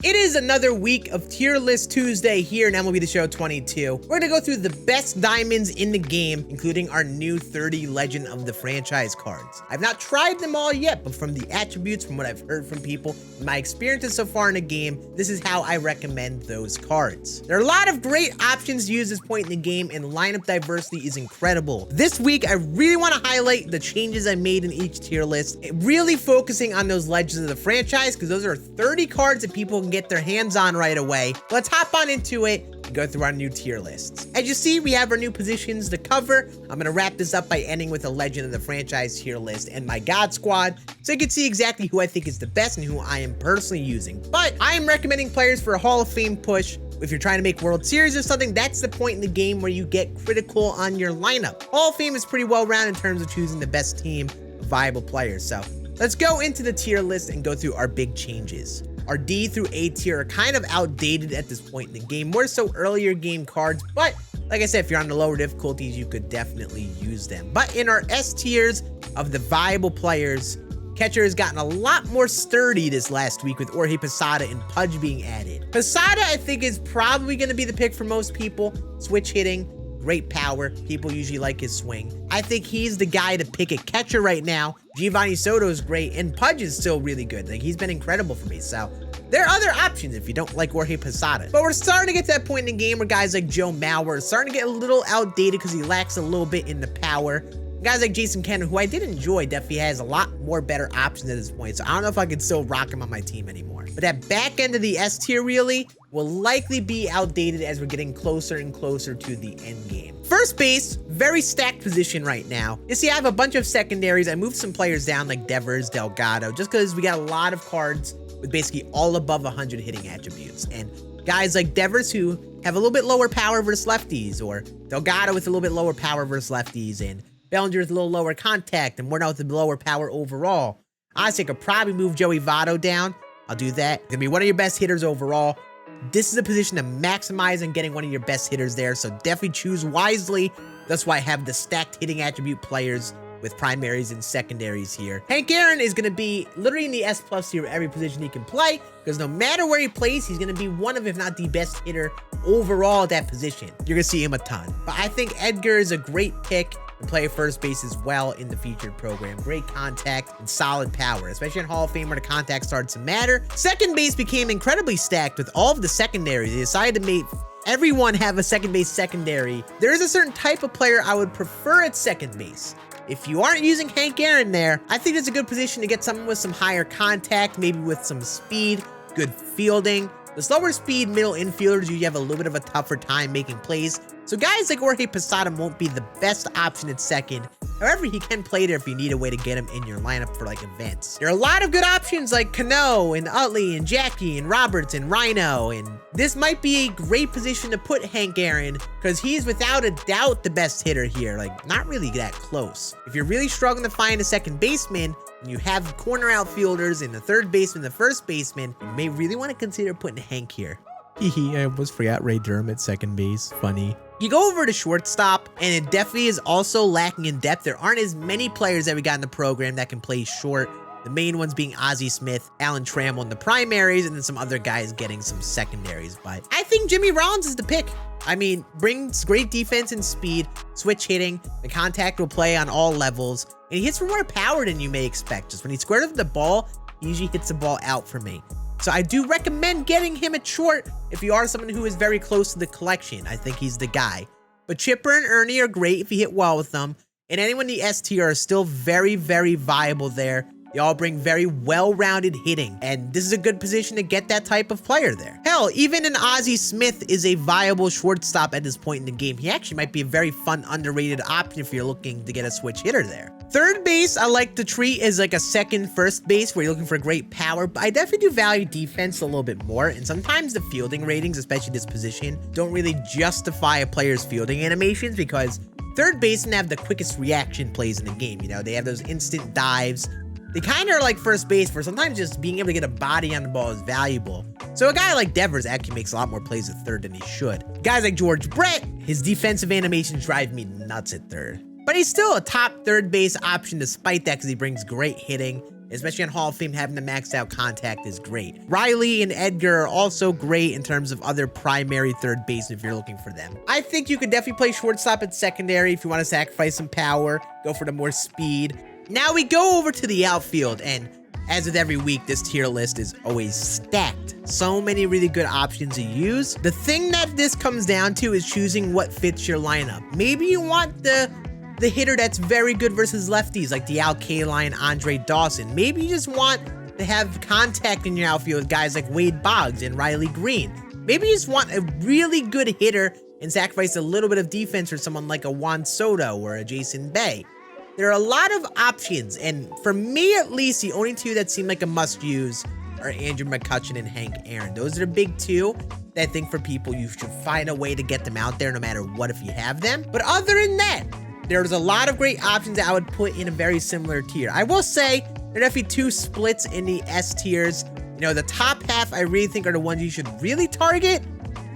It is another week of Tier List Tuesday here in MLB the Show 22. We're gonna go through the best diamonds in the game, including our new 30 Legend of the Franchise cards. I've not tried them all yet, but from the attributes, from what I've heard from people, my experiences so far in the game, this is how I recommend those cards. There are a lot of great options to use this point in the game, and lineup diversity is incredible. This week, I really want to highlight the changes I made in each tier list, really focusing on those Legends of the Franchise, because those are 30 cards that people can get their hands on right away. Let's hop on into it and go through our new tier lists. As you see, we have our new positions to cover. I'm gonna wrap this up by ending with a Legend of the Franchise tier list and my God Squad, so you can see exactly who I think is the best and who I am personally using. But I am recommending players for a Hall of Fame push. If you're trying to make World Series or something, that's the point in the game where you get critical on your lineup. Hall of Fame is pretty well rounded in terms of choosing the best team of viable players. So let's go into the tier list and go through our big changes. Our D through A tier are kind of outdated at this point in the game, more so earlier game cards, but like I said, if you're on the lower difficulties, you could definitely use them. But in our S tiers of the viable players, catcher has gotten a lot more sturdy this last week with Jorge Posada and Pudge being added. Posada, I think, is probably going to be the pick for most people. Switch hitting, great power. People usually like his swing. I think he's the guy to pick at catcher right now. Giovanni Soto is great, and Pudge is still really good. Like, he's been incredible for me. So there are other options if you don't like Jorge Posada. But we're starting to get to that point in the game where guys like Joe Mauer are starting to get a little outdated because he lacks a little bit in the power. Guys like Jason Kenner, who I did enjoy, definitely has a lot more better options at this point. So I don't know if I could still rock him on my team anymore. But that back end of the S tier really will likely be outdated as we're getting closer and closer to the end game. First base, very stacked position right now. You see, I have a bunch of secondaries. I moved some players down like Devers, Delgado, just because we got a lot of cards with basically all above 100 hitting attributes. And guys like Devers who have a little bit lower power versus lefties, or Delgado with a little bit lower power versus lefties, and Bellinger with a little lower contact, and Morneau with a lower power overall. Honestly, I could probably move Joey Votto down. I'll do that. Gonna be one of your best hitters overall. This is a position to maximize and getting one of your best hitters there, so definitely choose wisely. That's why I have the stacked hitting attribute players with primaries and secondaries here. Hank Aaron is going to be literally in the S+ tier every position he can play, because no matter where he plays, he's going to be one of, if not the best hitter overall at that position. You're going to see him a ton. But I think Edgar is a great pick to play first base as well in the featured program. Great contact and solid power, especially in Hall of Fame where the contact starts to matter. Second base became incredibly stacked with all of the secondaries. They decided to make everyone have a second base secondary. There is a certain type of player I would prefer at second base. If you aren't using Hank Aaron there, I think it's a good position to get someone with some higher contact, maybe with some speed, good fielding. The slower speed middle infielders usually have a little bit of a tougher time making plays, so guys like Jorge Posada won't be the best option at second. However, he can play there if you need a way to get him in your lineup for like events. There are a lot of good options like Cano and Utley and Jackie and Roberts and Rhino, and this might be a great position to put Hank Aaron because he's without a doubt the best hitter here, like not really that close. If you're really struggling to find a second baseman and you have corner outfielders and the third baseman, the first baseman, you may really want to consider putting Hank here. I almost forgot Ray Durham at second base. Funny. You go over to shortstop, and it definitely is also lacking in depth. There aren't as many players that we got in the program that can play short. The main ones being Ozzie Smith, Alan Trammell in the primaries, and then some other guys getting some secondaries. But I think Jimmy Rollins is the pick. I mean, brings great defense and speed, switch hitting, the contact will play on all levels, and he hits for more power than you may expect. Just when he squares up the ball, he usually hits the ball out for me. So I do recommend getting him at short if you are someone who is very close to the collection. I think he's the guy. But Chipper and Ernie are great if you hit well with them. And anyone in the S tier are still very, very viable there. They all bring very well-rounded hitting. And this is a good position to get that type of player there. Hell, even an Ozzie Smith is a viable shortstop at this point in the game. He actually might be a very fun, underrated option if you're looking to get a switch hitter there. Third base, I like to treat as like a second first base where you're looking for great power, but I definitely do value defense a little bit more. And sometimes the fielding ratings, especially this position, don't really justify a player's fielding animations because third basemen have the quickest reaction plays in the game. You know, they have those instant dives. They kind of are like first base, where sometimes just being able to get a body on the ball is valuable. So a guy like Devers actually makes a lot more plays at third than he should. Guys like George Brett, his defensive animations drive me nuts at third. But he's still a top third base option despite that because he brings great hitting. Especially on Hall of Fame, having the maxed out contact is great. Riley and Edgar are also great in terms of other primary third basemen if you're looking for them. I think you could definitely play shortstop at secondary if you want to sacrifice some power, go for the more speed. Now we go over to the outfield, and as with every week, this tier list is always stacked. So many really good options to use. The thing that this comes down to is choosing what fits your lineup. Maybe you want the hitter that's very good versus lefties, like the Al Kaline, Andre Dawson. Maybe you just want to have contact in your outfield with guys like Wade Boggs and Riley Green. Maybe you just want a really good hitter and sacrifice a little bit of defense for someone like a Juan Soto or a Jason Bay. There are a lot of options, and for me at least, the only two that seem like a must-use are Andrew McCutchen and Hank Aaron. Those are the big two that I think for people, you should find a way to get them out there no matter what if you have them. But other than that, there's a lot of great options that I would put in a very similar tier. I will say there are definitely two splits in the S tiers. You know, the top half I really think are the ones you should really target.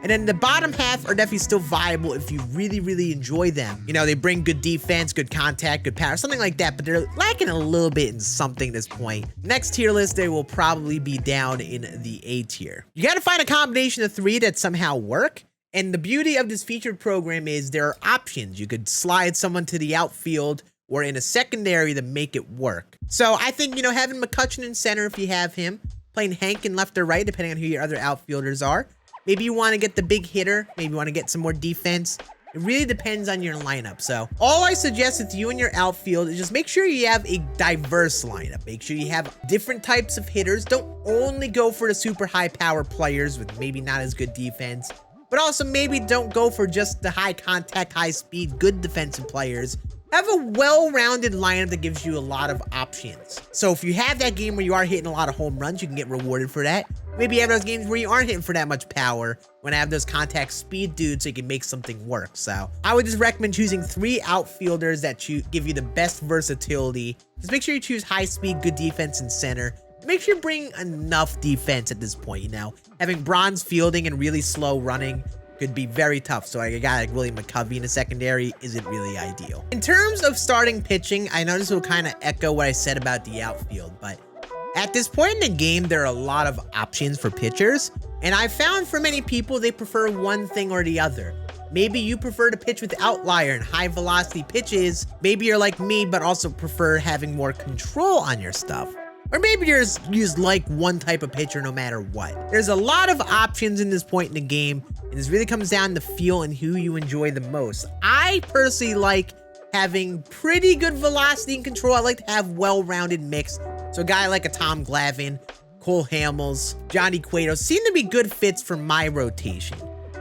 And then the bottom half are definitely still viable if you really, really enjoy them. You know, they bring good defense, good contact, good power, something like that, but they're lacking a little bit in something at this point. Next tier list, they will probably be down in the A tier. You gotta find a combination of three that somehow work. And the beauty of this featured program is there are options. You could slide someone to the outfield or in a secondary to make it work. So I think, you know, having McCutchen in center if you have him, playing Hank in left or right, depending on who your other outfielders are. Maybe you want to get the big hitter. Maybe you want to get some more defense. It really depends on your lineup. So all I suggest with you and your outfield is just make sure you have a diverse lineup. Make sure you have different types of hitters. Don't only go for the super high power players with maybe not as good defense, but also maybe don't go for just the high contact, high speed, good defensive players. Have a well-rounded lineup that gives you a lot of options. So if you have that game where you are hitting a lot of home runs, you can get rewarded for that. Maybe you have those games where you aren't hitting for that much power, when I have those contact speed dudes so you can make something work. So I would just recommend choosing three outfielders that give you the best versatility. Just make sure you choose high speed, good defense in center. Make sure you bring enough defense at this point, you know. Having bronze fielding and really slow running could be very tough. So a guy like Willie McCovey in a secondary isn't really ideal. In terms of starting pitching, I know this will kind of echo what I said about the outfield, but at this point in the game, there are a lot of options for pitchers. And I found for many people, they prefer one thing or the other. Maybe you prefer to pitch with outlier and high velocity pitches. Maybe you're like me, but also prefer having more control on your stuff. Or maybe you just like one type of pitcher no matter what. There's a lot of options in this point in the game, and this really comes down to feel and who you enjoy the most. I personally like having pretty good velocity and control. I like to have well-rounded mix. So a guy like a Tom Glavine, Cole Hamels, Johnny Cueto seem to be good fits for my rotation.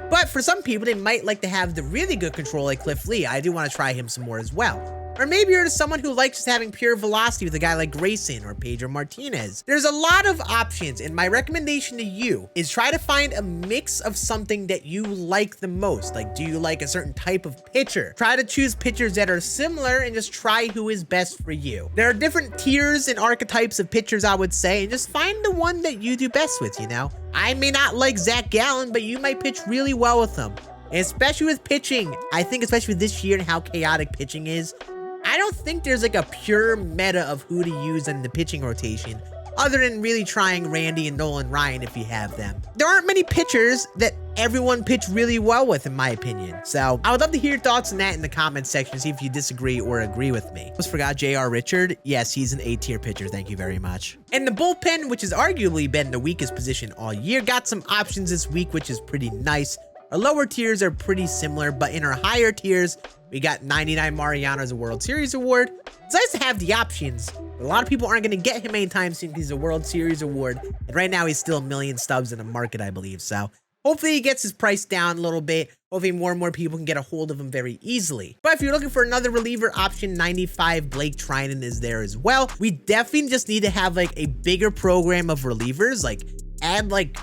But for some people, they might like to have the really good control like Cliff Lee. I do want to try him some more as well. Or maybe you're someone who likes just having pure velocity with a guy like Grayson or Pedro Martinez. There's a lot of options, and my recommendation to you is try to find a mix of something that you like the most. Like, do you like a certain type of pitcher? Try to choose pitchers that are similar and just try who is best for you. There are different tiers and archetypes of pitchers, I would say, and just find the one that you do best with, you know? I may not like Zach Gallen, but you might pitch really well with him. And especially with pitching, I think especially with this year and how chaotic pitching is, I don't think there's like a pure meta of who to use in the pitching rotation, other than really trying Randy and Nolan Ryan if you have them. There aren't many pitchers that everyone pitched really well with, in my opinion. So I would love to hear your thoughts on that in the comments section, see if you disagree or agree with me. Almost forgot J.R. Richard. Yes, he's an A-tier pitcher. Thank you very much. And the bullpen, which has arguably been the weakest position all year, got some options this week, which is pretty nice. Our lower tiers are pretty similar, but in our higher tiers, we got 99 Mariano as a World Series award. It's nice to have the options, but a lot of people aren't going to get him anytime soon because he's a World Series award. And right now, he's still 1 million stubs in the market, I believe. So hopefully he gets his price down a little bit. Hopefully more and more people can get a hold of him very easily. But if you're looking for another reliever option, 95 Blake Trinan is there as well. We definitely just need to have like a bigger program of relievers, like add like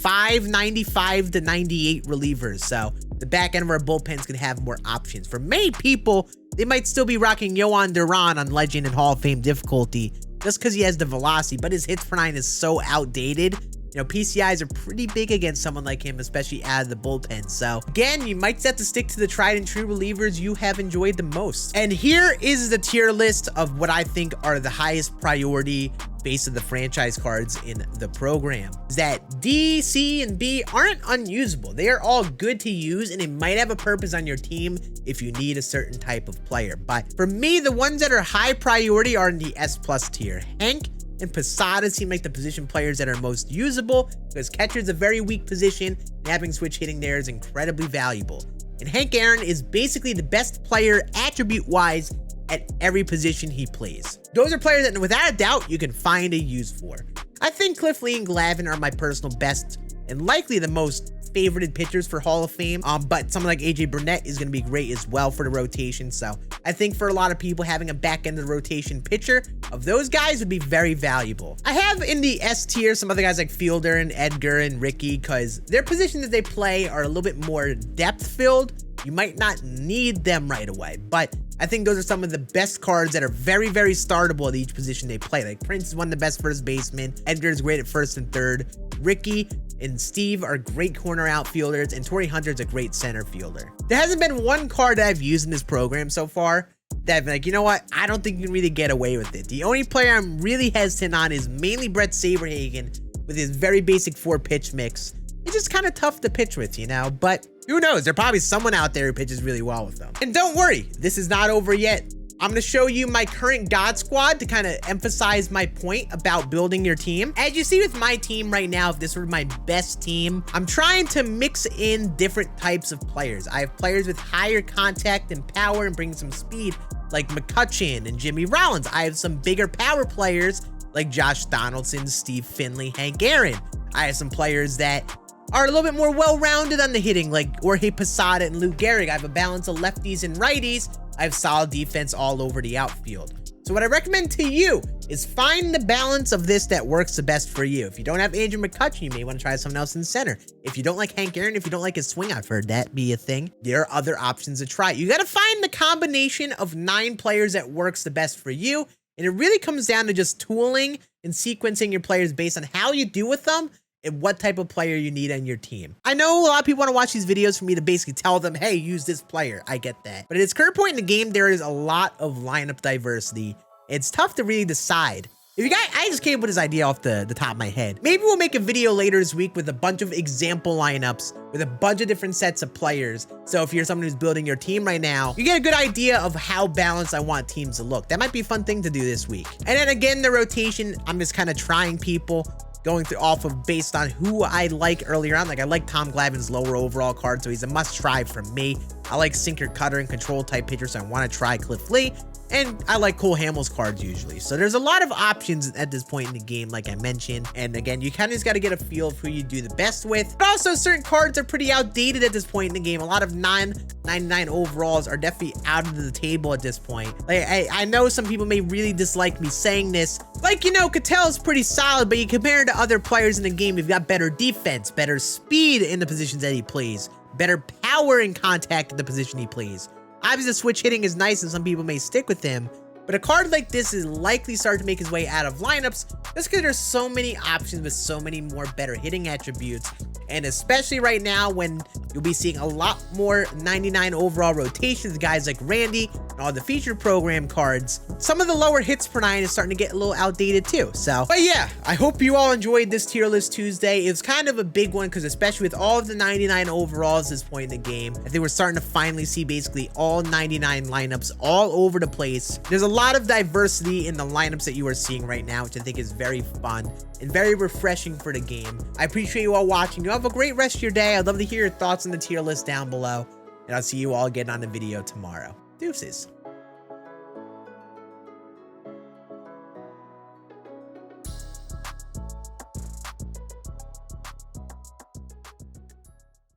95 to 98 relievers. So the back end of our bullpen's gonna have more options. For many people, they might still be rocking Yohan Duran on Legend and Hall of Fame difficulty just because he has the velocity, but his hits per nine is so outdated. You know, PCIs are pretty big against someone like him, especially out of the bullpen. So again, you might just have to stick to the tried and true relievers you have enjoyed the most. And here is the tier list of what I think are the highest priority base of the franchise cards in the program is that D, C, and B aren't unusable. They are all good to use, and it might have a purpose on your team if you need a certain type of player. But for me, the ones that are high priority are in the S+ tier. Hank and Posada seem like the position players that are most usable because catcher is a very weak position, and having switch hitting there is incredibly valuable. And Hank Aaron is basically the best player attribute-wise at every position he plays. Those are players that without a doubt you can find a use for. I think Cliff Lee and Glavine are my personal best and likely the most favorited pitchers for Hall of Fame, but someone like AJ Burnett is going to be great as well for the rotation. So I think for a lot of people, having a back end of the rotation pitcher of those guys would be very valuable. I have in the S tier some other guys like Fielder and Edgar and Ricky because their positions that they play are a little bit more depth filled. You might not need them right away, but I think those are some of the best cards that are very, very startable at each position they play. Like Prince is one of the best first basemen. Edgar is great at first and third. Ricky and Steve are great corner outfielders, and Torrey Hunter is a great center fielder. There hasn't been one card that I've used in this program so far that I've been like, you know what? I don't think you can really get away with it. The only player I'm really hesitant on is mainly Brett Saberhagen with his very basic 4-pitch mix. It's just kind of tough to pitch with, you know, but who knows? There's probably someone out there who pitches really well with them. And don't worry, this is not over yet. I'm going to show you my current God Squad to kind of emphasize my point about building your team. As you see with my team right now, if this were my best team, I'm trying to mix in different types of players. I have players with higher contact and power and bring some speed like McCutchen and Jimmy Rollins. I have some bigger power players like Josh Donaldson, Steve Finley, Hank Aaron. I have some players that are a little bit more well-rounded on the hitting, like Jorge Posada and Lou Gehrig. I have a balance of lefties and righties. I have solid defense all over the outfield. So what I recommend to you is find the balance of this that works the best for you. If you don't have Andrew McCutchen, you may want to try someone else in center. If you don't like Hank Aaron, if you don't like his swing, I've heard that be a thing, there are other options to try. You got to find the combination of 9 players that works the best for you. And it really comes down to just tooling and sequencing your players based on how you do with them and what type of player you need on your team. I know a lot of people want to watch these videos for me to basically tell them, hey, use this player. I get that. But at its current point in the game, there is a lot of lineup diversity. It's tough to really decide. If you guys, I just came up with this idea off the top of my head. Maybe we'll make a video later this week with a bunch of example lineups with a bunch of different sets of players. So if you're someone who's building your team right now, you get a good idea of how balanced I want teams to look. That might be a fun thing to do this week. And then again, the rotation, I'm just kind of trying people, going through off of based on who I like earlier on. Like I like Tom Glavine's lower overall card, so he's a must try from me. I like sinker, cutter, and control type pitchers, so I want to try Cliff Lee. And I like Cole Hamels cards usually. So there's a lot of options at this point in the game, like I mentioned. And again, you kind of just got to get a feel of who you do the best with. But also certain cards are pretty outdated at this point in the game. A lot of 999 overalls are definitely out of the table at this point. Like I know some people may really dislike me saying this. Like, you know, Cattell is pretty solid, but you compare it to other players in the game, you've got better defense, better speed in the positions that he plays, better power and contact in the position he plays. Obviously, the switch hitting is nice and some people may stick with him, but a card like this is likely starting to make his way out of lineups just because there's so many options with so many more better hitting attributes. And especially right now when you'll be seeing a lot more 99 overall rotations, guys like Randy and all the featured program cards, some of the lower hits per 9 is starting to get a little outdated too. So, but yeah, I hope you all enjoyed this tier list Tuesday. It was kind of a big one because especially with all of the 99 overalls at this point in the game, I think we're starting to finally see basically all 99 lineups all over the place. There's a lot of diversity in the lineups that you are seeing right now, which I think is very fun and very refreshing for the game. I appreciate you all watching. You have a great rest of your day. I'd love to hear your thoughts on the tier list down below, and I'll see you all again on the video tomorrow. Deuces.